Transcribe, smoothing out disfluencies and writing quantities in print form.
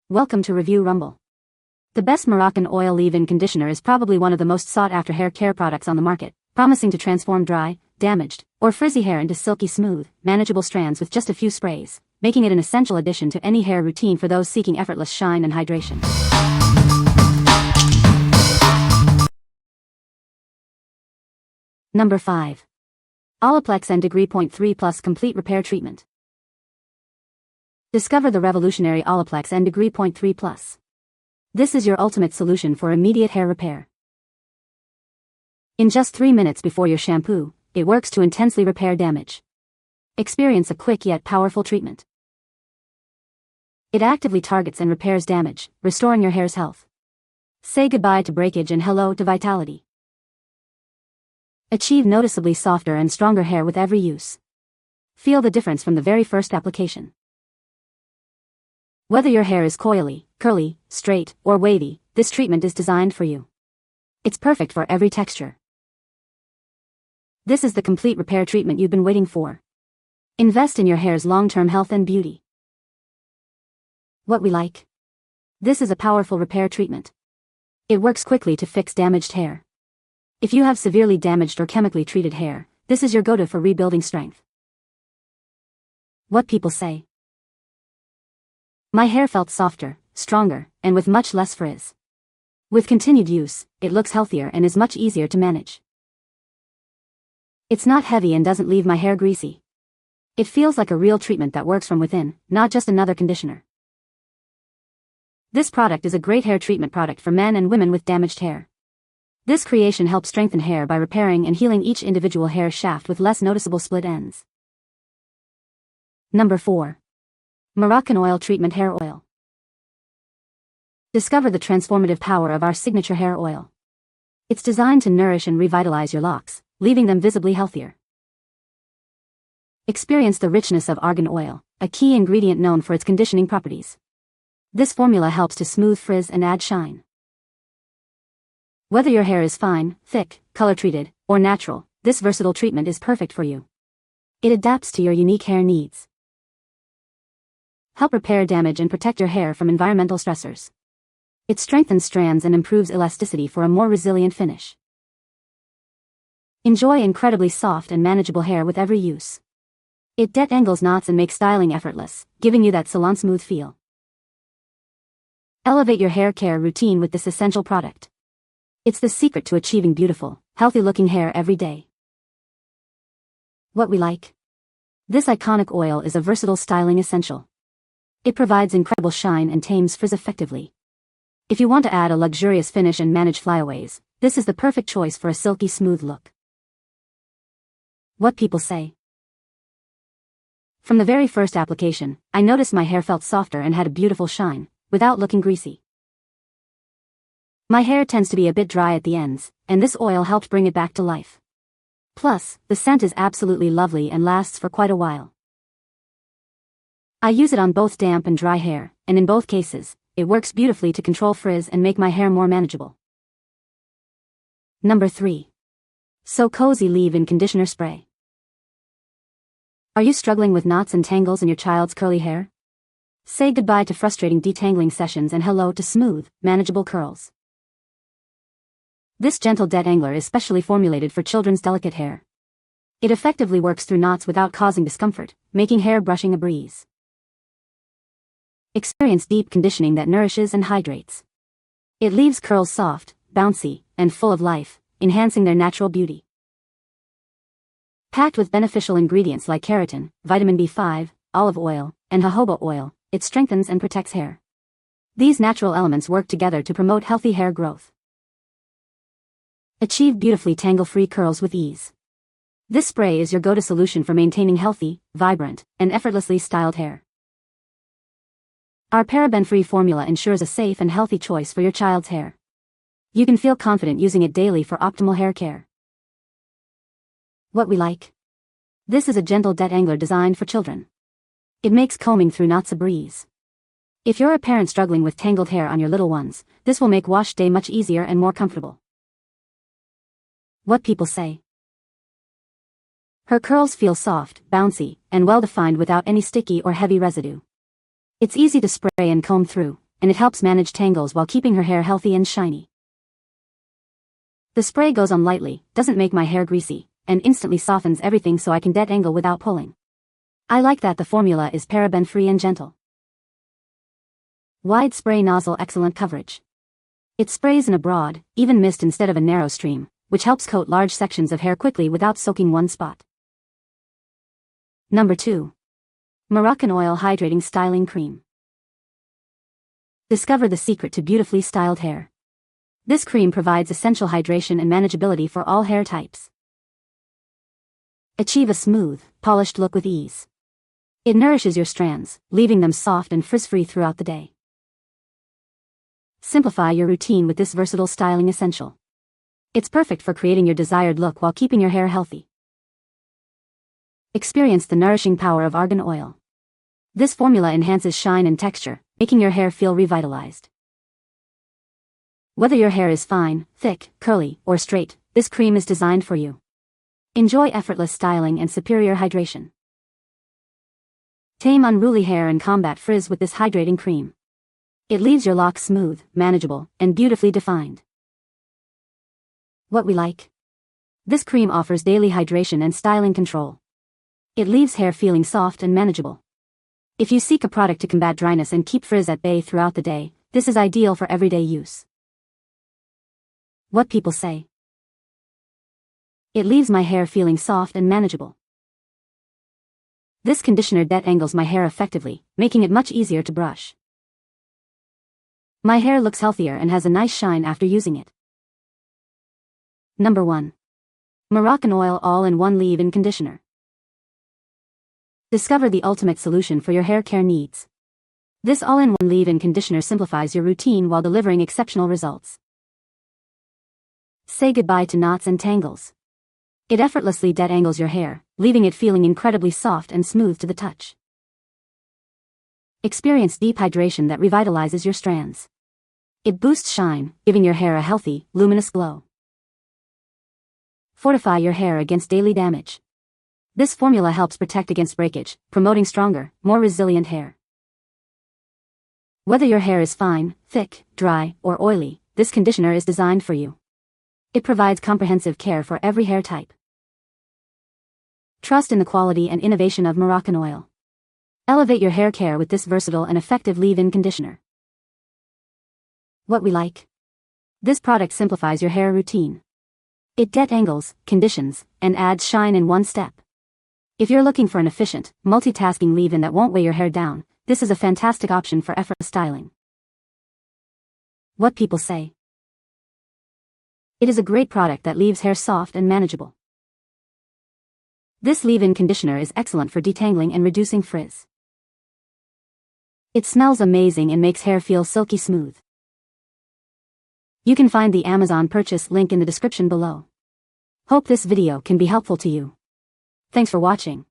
Welcome to Review Rumble. The best Moroccan Oil Leave-In Conditioner is probably one of the most sought-after hair care products on the market, promising to transform dry, damaged, or frizzy hair into silky smooth, manageable strands with just a few sprays, making it an essential addition to any hair routine for those seeking effortless shine and hydration. Number 5. Olaplex and Degree Point 3 Plus Complete Repair Treatment. Discover the revolutionary Olaplex and Degree Point 3 Plus. This is your ultimate solution for immediate hair repair. In just 3 minutes before your shampoo, it works to intensely repair damage. Experience a quick yet powerful treatment. It actively targets and repairs damage, restoring your hair's health. Say goodbye to breakage and hello to vitality. Achieve noticeably softer and stronger hair with every use. Feel the difference from the very first application. Whether your hair is coily, curly, straight, or wavy, this treatment is designed for you. It's perfect for every texture. This is the complete repair treatment you've been waiting for. Invest in your hair's long-term health and beauty. What we like. This is a powerful repair treatment. It works quickly to fix damaged hair. If you have severely damaged or chemically treated hair, this is your go-to for rebuilding strength. What people say. My hair felt softer, stronger, and with much less frizz. With continued use, it looks healthier and is much easier to manage. It's not heavy and doesn't leave my hair greasy. It feels like a real treatment that works from within, not just another conditioner. This product is a great hair treatment product for men and women with damaged hair. This creation helps strengthen hair by repairing and healing each individual hair shaft with less noticeable split ends. Number 4. Moroccan Oil Treatment Hair Oil. Discover the transformative power of our signature hair oil. It's designed to nourish and revitalize your locks, leaving them visibly healthier. Experience the richness of argan oil, a key ingredient known for its conditioning properties. This formula helps to smooth frizz and add shine. Whether your hair is fine, thick, color-treated, or natural, this versatile treatment is perfect for you. It adapts to your unique hair needs. Help repair damage and protect your hair from environmental stressors. It strengthens strands and improves elasticity for a more resilient finish. Enjoy incredibly soft and manageable hair with every use. It detangles knots and makes styling effortless, giving you that salon smooth feel. Elevate your hair care routine with this essential product. It's the secret to achieving beautiful, healthy-looking hair every day. What we like. This iconic oil is a versatile styling essential. It provides incredible shine and tames frizz effectively. If you want to add a luxurious finish and manage flyaways, this is the perfect choice for a silky smooth look. What people say. From the very first application, I noticed my hair felt softer and had a beautiful shine, without looking greasy. My hair tends to be a bit dry at the ends, and this oil helped bring it back to life. Plus, the scent is absolutely lovely and lasts for quite a while. I use it on both damp and dry hair, and in both cases, it works beautifully to control frizz and make my hair more manageable. Number 3. So Cozy Leave-In Conditioner Spray. Are you struggling with knots and tangles in your child's curly hair? Say goodbye to frustrating detangling sessions and hello to smooth, manageable curls. This gentle detangler is specially formulated for children's delicate hair. It effectively works through knots without causing discomfort, making hair brushing a breeze. Experience deep conditioning that nourishes and hydrates. It leaves curls soft, bouncy, and full of life, enhancing their natural beauty. Packed with beneficial ingredients like keratin, vitamin B5, olive oil, and jojoba oil, it strengthens and protects hair. These natural elements work together to promote healthy hair growth. Achieve beautifully tangle-free curls with ease. This spray is your go-to solution for maintaining healthy, vibrant, and effortlessly styled hair. Our paraben-free formula ensures a safe and healthy choice for your child's hair. You can feel confident using it daily for optimal hair care. What we like. This is a gentle detangler designed for children. It makes combing through knots a breeze. If you're a parent struggling with tangled hair on your little ones, this will make wash day much easier and more comfortable. What people say. Her curls feel soft, bouncy, and well-defined without any sticky or heavy residue. It's easy to spray and comb through, and it helps manage tangles while keeping her hair healthy and shiny. The spray goes on lightly, doesn't make my hair greasy, and instantly softens everything so I can detangle without pulling. I like that the formula is paraben-free and gentle. Wide spray nozzle, excellent coverage. It sprays in a broad, even mist instead of a narrow stream, which helps coat large sections of hair quickly without soaking one spot. Number 2. Moroccan Oil Hydrating Styling Cream. Discover the secret to beautifully styled hair. This cream provides essential hydration and manageability for all hair types. Achieve a smooth, polished look with ease. It nourishes your strands, leaving them soft and frizz-free throughout the day. Simplify your routine with this versatile styling essential. It's perfect for creating your desired look while keeping your hair healthy. Experience the nourishing power of argan oil. This formula enhances shine and texture, making your hair feel revitalized. Whether your hair is fine, thick, curly, or straight, this cream is designed for you. Enjoy effortless styling and superior hydration. Tame unruly hair and combat frizz with this hydrating cream. It leaves your locks smooth, manageable, and beautifully defined. What we like. This cream offers daily hydration and styling control. It leaves hair feeling soft and manageable. If you seek a product to combat dryness and keep frizz at bay throughout the day, this is ideal for everyday use. What people say. It leaves my hair feeling soft and manageable. This conditioner detangles my hair effectively, making it much easier to brush. My hair looks healthier and has a nice shine after using it. Number 1. Moroccan Oil All-in-One Leave-In Conditioner. Discover the ultimate solution for your hair care needs. This all-in-one leave-in conditioner simplifies your routine while delivering exceptional results. Say goodbye to knots and tangles. It effortlessly detangles your hair, leaving it feeling incredibly soft and smooth to the touch. Experience deep hydration that revitalizes your strands. It boosts shine, giving your hair a healthy, luminous glow. Fortify your hair against daily damage. This formula helps protect against breakage, promoting stronger, more resilient hair. Whether your hair is fine, thick, dry, or oily, this conditioner is designed for you. It provides comprehensive care for every hair type. Trust in the quality and innovation of Moroccan Oil. Elevate your hair care with this versatile and effective leave-in conditioner. What we like. This product simplifies your hair routine. It detangles, conditions, and adds shine in one step. If you're looking for an efficient, multitasking leave-in that won't weigh your hair down, this is a fantastic option for effortless styling. What people say. It is a great product that leaves hair soft and manageable. This leave-in conditioner is excellent for detangling and reducing frizz. It smells amazing and makes hair feel silky smooth. You can find the Amazon purchase link in the description below. Hope this video can be helpful to you. Thanks for watching.